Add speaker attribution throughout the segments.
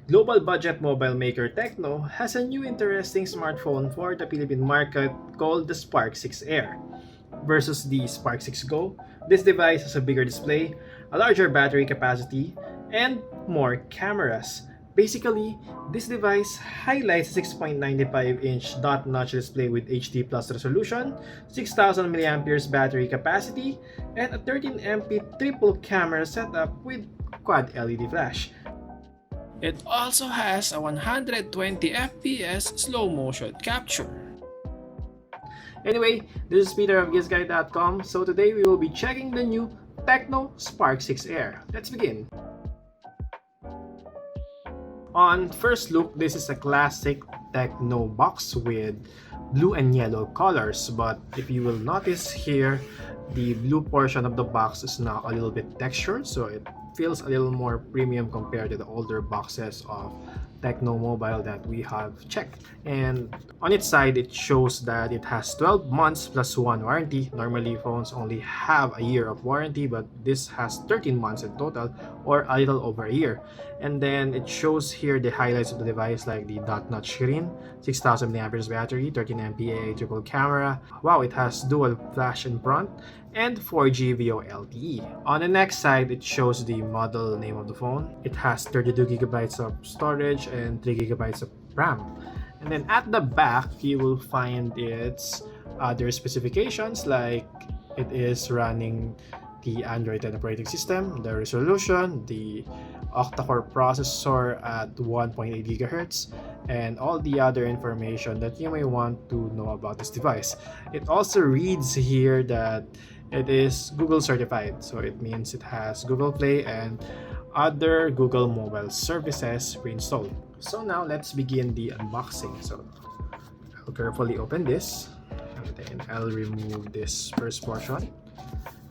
Speaker 1: Global budget mobile maker TECNO has a new interesting smartphone for the Philippine market called the Spark 6 Air. Versus the Spark 6 Go, this device has a bigger display, a larger battery capacity, and more cameras. Basically, this device highlights a 6.95-inch dot-notch display with HD plus resolution, 6000 mAh battery capacity, and a 13MP triple camera setup with quad LED flash. It also has a 120 FPS slow motion capture. Anyway, this is Peter of GIZGUIDEPH.com. So today we will be checking the new TECNO Spark 6 Air. Let's begin. On first look, this is a classic TECNO box with blue and yellow colors, but if you will notice here, the blue portion of the box is now a little bit textured, so it feels a little more premium compared to the older boxes of TECNO Mobile that we have checked. And on its side, it shows that it has 12 months plus 1 warranty. Normally phones only have a year of warranty, but this has 13 months in total, or a little over a year. And then it shows here the highlights of the device, like the dot-notch screen, 6000 mAh battery, 13MP triple camera. Wow, it has dual flash in front, and 4G VO LTE. On the next side, it shows the model name of the phone. It has 32GB of storage and 3GB of RAM. And then at the back, you will find its other specifications, like it is running the Android 10 operating system, the resolution, the octa-core processor at 1.8 GHz, and all the other information that you may want to know about this device. It also reads here that it is Google certified, so it means it has Google Play and other Google mobile services pre-installed. So now let's begin the unboxing. So I'll carefully open this, and then I'll remove this first portion.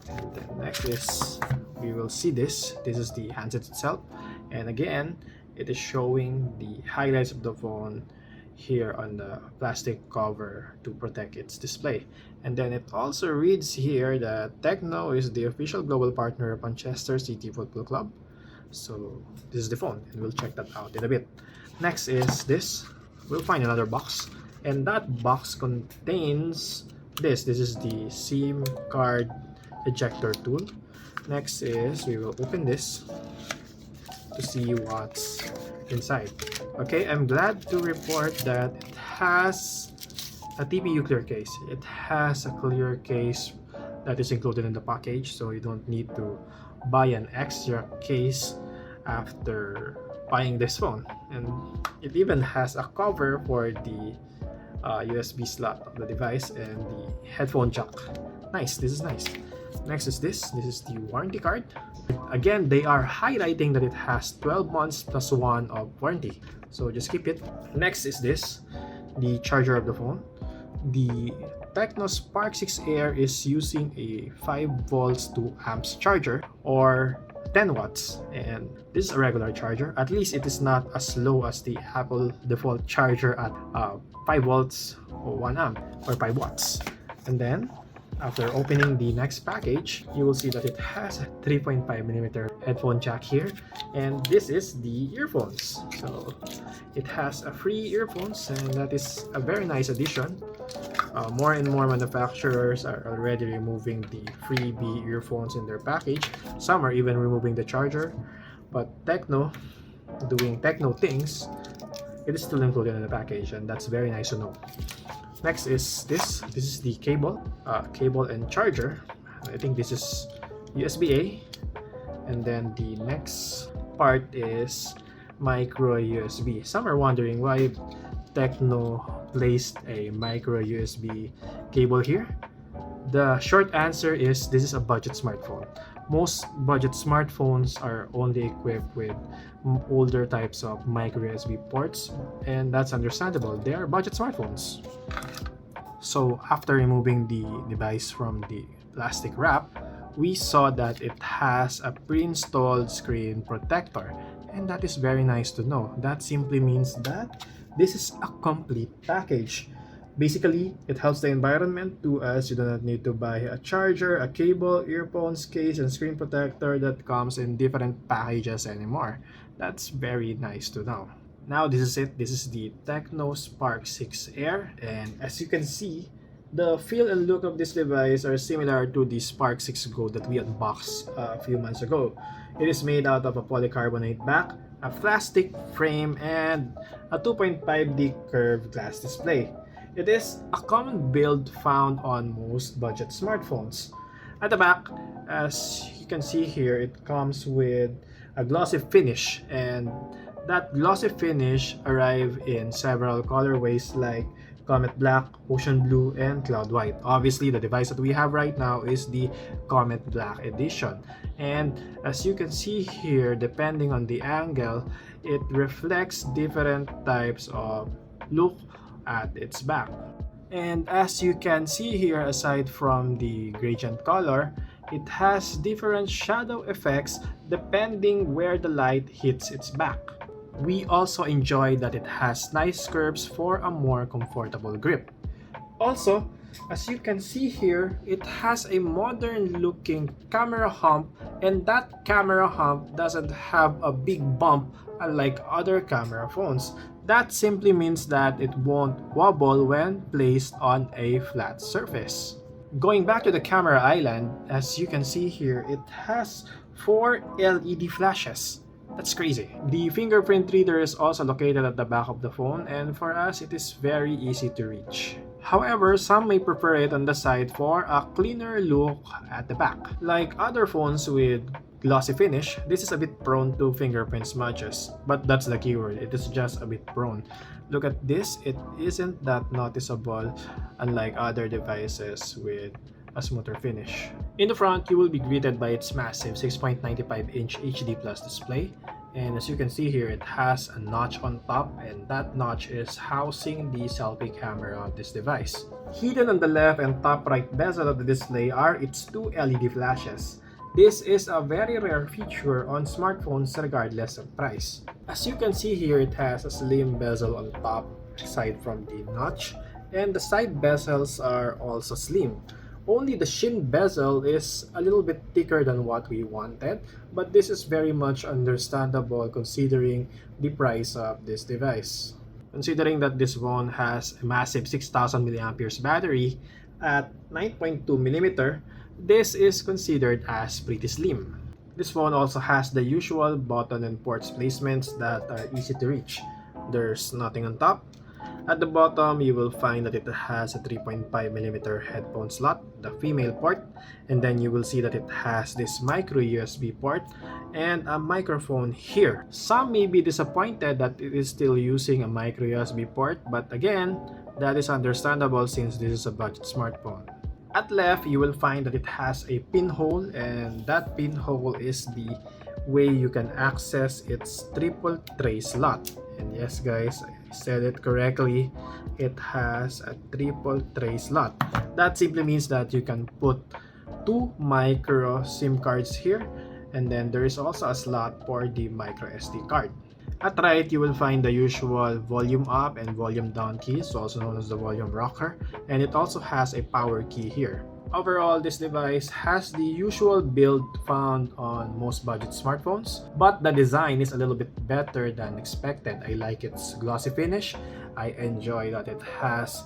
Speaker 1: And then next is, we will see this. This is the handset itself, and again, it is showing the highlights of the phone here on the plastic cover to protect its display. And then it also reads here that TECNO is the official global partner of Manchester City Football Club. So this is the phone, and we'll check that out in a bit. Next is this. We'll find another box, and that box contains this. This is the SIM card ejector tool. Next is, we will open this to see what's inside. Okay, I'm glad to report that it has a TPU clear case. It has a clear case that is included in the package, so you don't need to buy an extra case after buying this phone. And it even has a cover for the USB slot of the device and the headphone jack. Nice, this is nice. Next is this. This is the warranty card. Again, they are highlighting that it has 12 months plus 1 of warranty, so just keep it. Next is this, the charger of the phone. The TECNO Spark 6 Air is using a 5 volts 2 amps charger, or 10 watts, and this is a regular charger. At least it is not as low as the Apple default charger at 5 volts or 1 amp or 5 watts. And then after opening the next package, you will see that it has a 3.5mm headphone jack here, and this is the earphones. So it has a free earphones, and that is a very nice addition. More and more manufacturers are already removing the freebie earphones in their package. Some are even removing the charger, but TECNO, doing TECNO things, it is still included in the package, and that's very nice to know. Next is this. This is the cable and charger. I think this is USB-A. And then the next part is micro USB. Some are wondering why TECNO placed a micro USB cable here. The short answer is this is a budget smartphone. Most budget smartphones are only equipped with older types of micro USB ports, and that's understandable. They are budget smartphones. So after removing the device from the plastic wrap, we saw that it has a pre-installed screen protector, and that is very nice to know. That simply means that this is a complete package. Basically, it helps the environment too, as you do not need to buy a charger, a cable, earphones, case, and screen protector that comes in different packages anymore. That's very nice to know. Now this is it. This is the TECNO Spark 6 Air, and as you can see, the feel and look of this device are similar to the Spark 6 Go that we unboxed a few months ago. It is made out of a polycarbonate back, a plastic frame, and a 2.5D curved glass display. It is a common build found on most budget smartphones. At the back, as you can see here, it comes with a glossy finish, and that glossy finish arrive in several colorways like Comet Black, Ocean Blue, and Cloud White. Obviously, the device that we have right now is the Comet Black edition. And as you can see here, depending on the angle, it reflects different types of look at its back. And as you can see here, aside from the gradient color, it has different shadow effects depending where the light hits its back. We also enjoy that it has nice curves for a more comfortable grip. Also, as you can see here, it has a modern looking camera hump, and that camera hump doesn't have a big bump unlike other camera phones. That simply means that it won't wobble when placed on a flat surface. Going back to the camera island, as you can see here, it has 4 LED flashes. That's crazy. The fingerprint reader is also located at the back of the phone, and for us it is very easy to reach. However, some may prefer it on the side for a cleaner look at the back. Like other phones with glossy finish, this is a bit prone to fingerprint smudges. But that's the keyword, it is just a bit prone. Look at this, it isn't that noticeable unlike other devices with a smoother finish. In the front, you will be greeted by its massive 6.95-inch HD Plus display. And as you can see here, it has a notch on top, and that notch is housing the selfie camera of this device. Hidden on the left and top right bezel of the display are its 2 LED flashes. This is a very rare feature on smartphones regardless of price. As you can see here, it has a slim bezel on top aside from the notch, and the side bezels are also slim. Only the shin bezel is a little bit thicker than what we wanted, but this is very much understandable considering the price of this device. Considering that this phone has a massive 6000 mAh battery at 9.2mm, this is considered as pretty slim. This phone also has the usual button and ports placements that are easy to reach. There's nothing on top. At the bottom, you will find that it has a 3.5mm headphone slot, the female port, and then you will see that it has this micro USB port and a microphone here. Some may be disappointed that it is still using a micro USB port, but again, that is understandable since this is a budget smartphone. At left, you will find that it has a pinhole, and that pinhole is the way you can access its triple tray slot. And yes guys, I said it correctly, it has a triple tray slot. That simply means that you can put 2 micro SIM cards here, and then there is also a slot for the micro SD card. At right, you will find the usual volume up and volume down keys, also known as the volume rocker, and it also has a power key here. Overall, this device has the usual build found on most budget smartphones, but the design is a little bit better than expected. I like its glossy finish. I enjoy that it has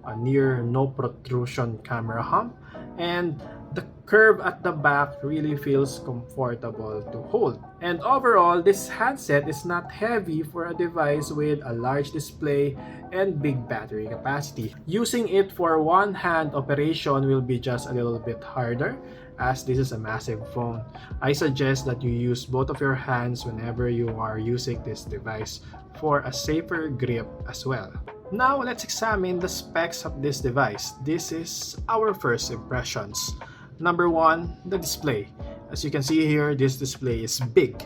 Speaker 1: a near no protrusion camera hump, and the curve at the back really feels comfortable to hold. And overall, this handset is not heavy for a device with a large display and big battery capacity. Using it for one-hand operation will be just a little bit harder as this is a massive phone. I suggest that you use both of your hands whenever you are using this device for a safer grip as well. Now let's examine the specs of this device. This is our first impressions. Number 1, the display. As you can see here, this display is big,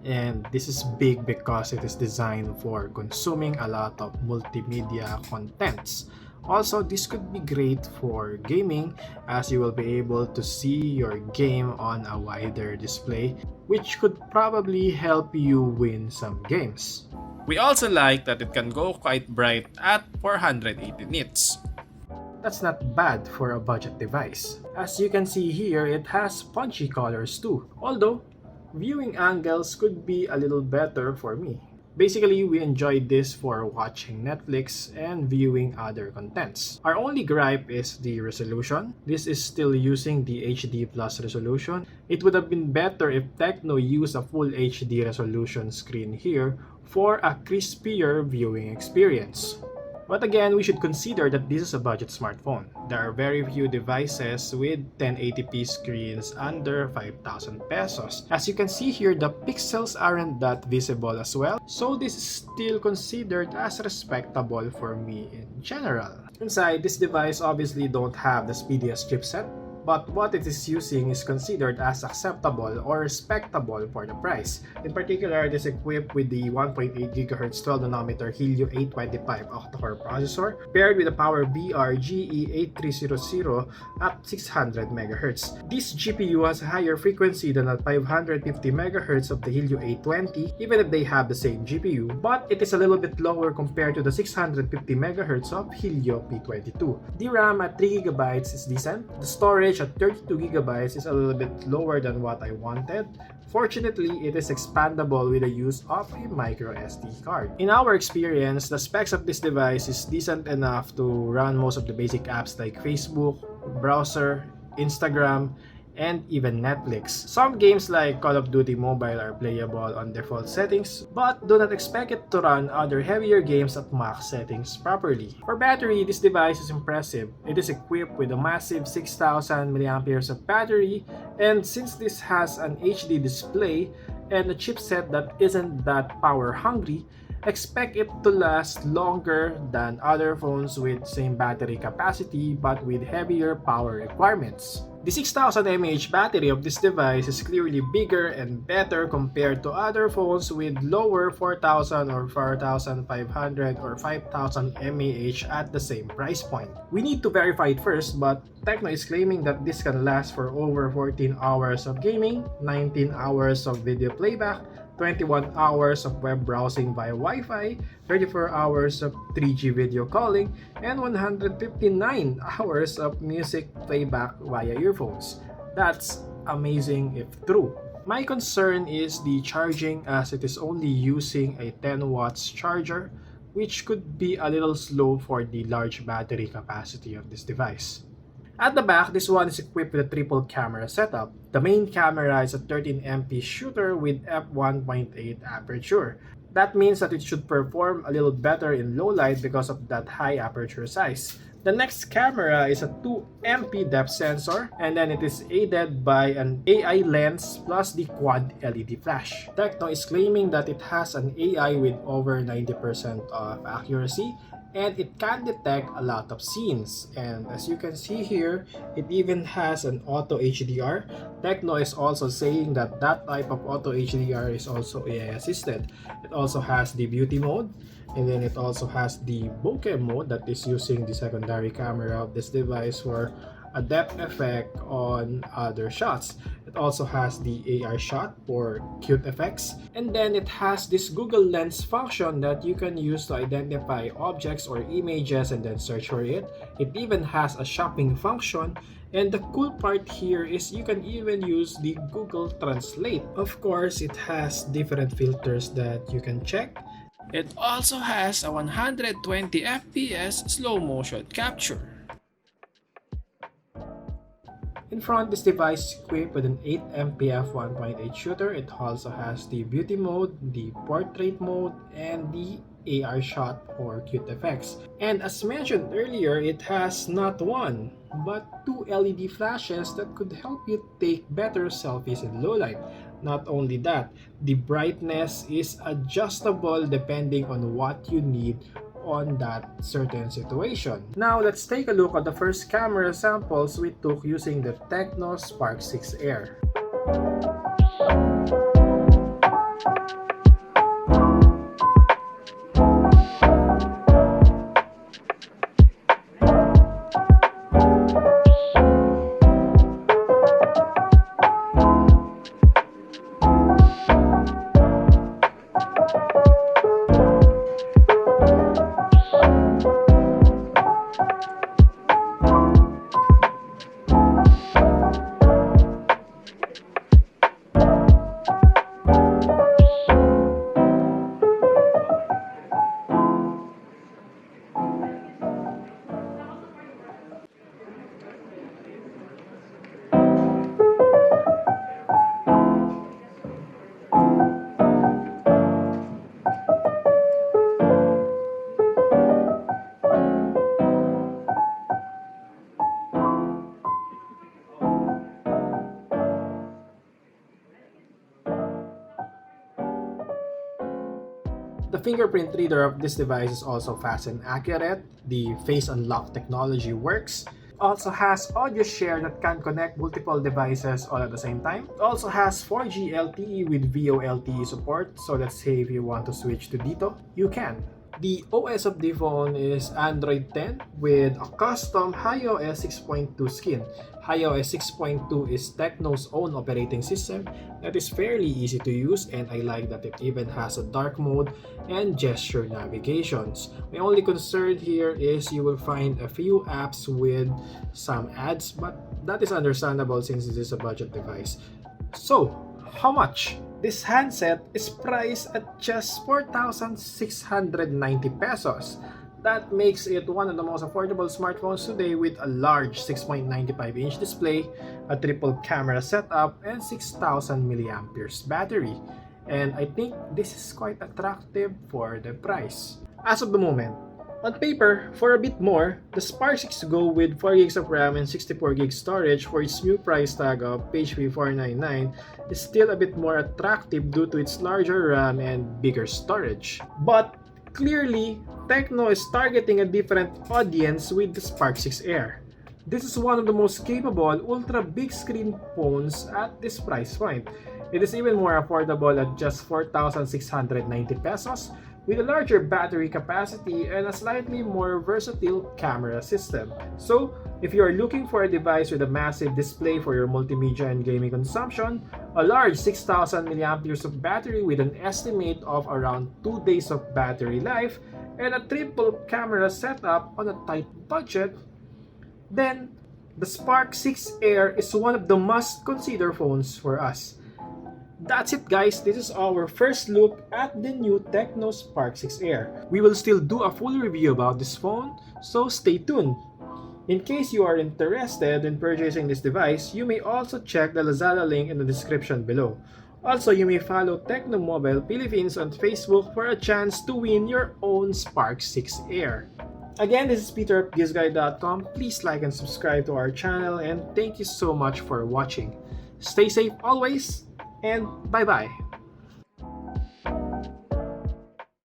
Speaker 1: and this is big because it is designed for consuming a lot of multimedia contents. Also, this could be great for gaming as you will be able to see your game on a wider display, which could probably help you win some games. We also like that it can go quite bright at 480 nits. That's not bad for a budget device. As you can see here, it has punchy colors too. Although, viewing angles could be a little better for me. Basically, we enjoyed this for watching Netflix and viewing other contents. Our only gripe is the resolution. This is still using the HD Plus resolution. It would have been better if TECNO used a full HD resolution screen here for a crispier viewing experience. But again, we should consider that this is a budget smartphone. There are very few devices with 1080p screens under 5,000 pesos. As you can see here, the pixels aren't that visible as well, so this is still considered as respectable for me in general. Inside, this device obviously don't have the speediest chipset, but what it is using is considered as acceptable or respectable for the price. In particular, it is equipped with the 1.8 GHz 12nm Helio 825 octa-core processor paired with a power BRGE8300 at 600 MHz. This GPU has a higher frequency than at 550 MHz of the Helio 820, even if they have the same GPU, but it is a little bit lower compared to the 650 MHz of Helio P22. The RAM at 3GB is decent. The storage at 32GB is a little bit lower than what I wanted. Fortunately, it is expandable with the use of a micro SD card. In our experience, the specs of this device is decent enough to run most of the basic apps like Facebook, browser, Instagram, and even Netflix. Some games like Call of Duty Mobile are playable on default settings, but do not expect it to run other heavier games at max settings properly. For battery, this device is impressive. It is equipped with a massive 6,000 mAh of battery, and since this has an HD display and a chipset that isn't that power hungry, expect it to last longer than other phones with same battery capacity but with heavier power requirements. The 6,000 mAh battery of this device is clearly bigger and better compared to other phones with lower 4,000 or 4,500 or 5,000 mAh at the same price point. We need to verify it first, but TECNO is claiming that this can last for over 14 hours of gaming, 19 hours of video playback, 21 hours of web browsing via Wi-Fi, 34 hours of 3G video calling, and 159 hours of music playback via earphones. That's amazing if true. My concern is the charging, as it is only using a 10 watts charger, which could be a little slow for the large battery capacity of this device. At the back, this one is equipped with a triple camera setup. The main camera is a 13MP shooter with f1.8 aperture. That means that it should perform a little better in low light because of that high aperture size. The next camera is a 2MP depth sensor, and then it is aided by an AI lens plus the quad LED flash. TECNO is claiming that it has an AI with over 90% of accuracy, and it can detect a lot of scenes. And as you can see here, it even has an auto HDR. TECNO is also saying that that type of auto HDR is also AI assisted. It also has the beauty mode, and then it also has the bokeh mode that is using the secondary camera of this device for a depth effect on other shots. It also has the AR shot for cute effects, and then it has this Google Lens function that you can use to identify objects or images and then search for it. It even has a shopping function, and the cool part here is you can even use the Google Translate. Of course, it has different filters that you can check. It also has a 120 FPS slow motion capture. In front, this device is equipped with an 8MP f1.8 shooter. It also has the beauty mode, the portrait mode, and the AR shot for cute effects. And as mentioned earlier, it has not one, but two LED flashes that could help you take better selfies in low light. Not only that, the brightness is adjustable depending on what you need on that certain situation. Now let's take a look at the first camera samples we took using the TECNO Spark 6 Air. fingerprint reader of this device is also fast and accurate. The face unlock technology works. Also has audio share that can connect multiple devices all at the same time. It also has 4G LTE with VoLTE support, so let's say if you want to switch to dito, you can. The OS of the phone is Android 10 with a custom HIOS 6.2 skin. HIOS 6.2 is TECNO's own operating system that is fairly easy to use, and I like that it even has a dark mode and gesture navigations. My only concern here is you will find a few apps with some ads, but that is understandable since this is a budget device. So, how much? This handset is priced at just 4,690 pesos. That makes it one of the most affordable smartphones today with a large 6.95-inch display, a triple camera setup, and 6,000 mAh battery. And I think this is quite attractive for the price. As of the moment, on paper, for a bit more, the Spark 6 Go with 4GB of RAM and 64GB storage for its new price tag of HP 499 is still a bit more attractive due to its larger RAM and bigger storage. But clearly, TECNO is targeting a different audience with the Spark 6 Air. This is one of the most capable ultra big screen phones at this price point. It is even more affordable at just 4,690 pesos with a larger battery capacity and a slightly more versatile camera system. So, if you are looking for a device with a massive display for your multimedia and gaming consumption, a large 6,000 mAh of battery with an estimate of around 2 days of battery life, and a triple camera setup on a tight budget, then the Spark 6 Air is one of the must-consider phones for us. That's it guys, this is our first look at the new TECNO Spark 6 Air. We will still do a full review about this phone, so stay tuned. In case you are interested in purchasing this device, you may also check the Lazada link in the description below. Also, you may follow TECNO Mobile Philippines on Facebook for a chance to win your own Spark 6 Air. Again, this is Peter at GIZGUIDEPH.com. Please like and subscribe to our channel, and thank you so much for watching. Stay safe always, and bye-bye.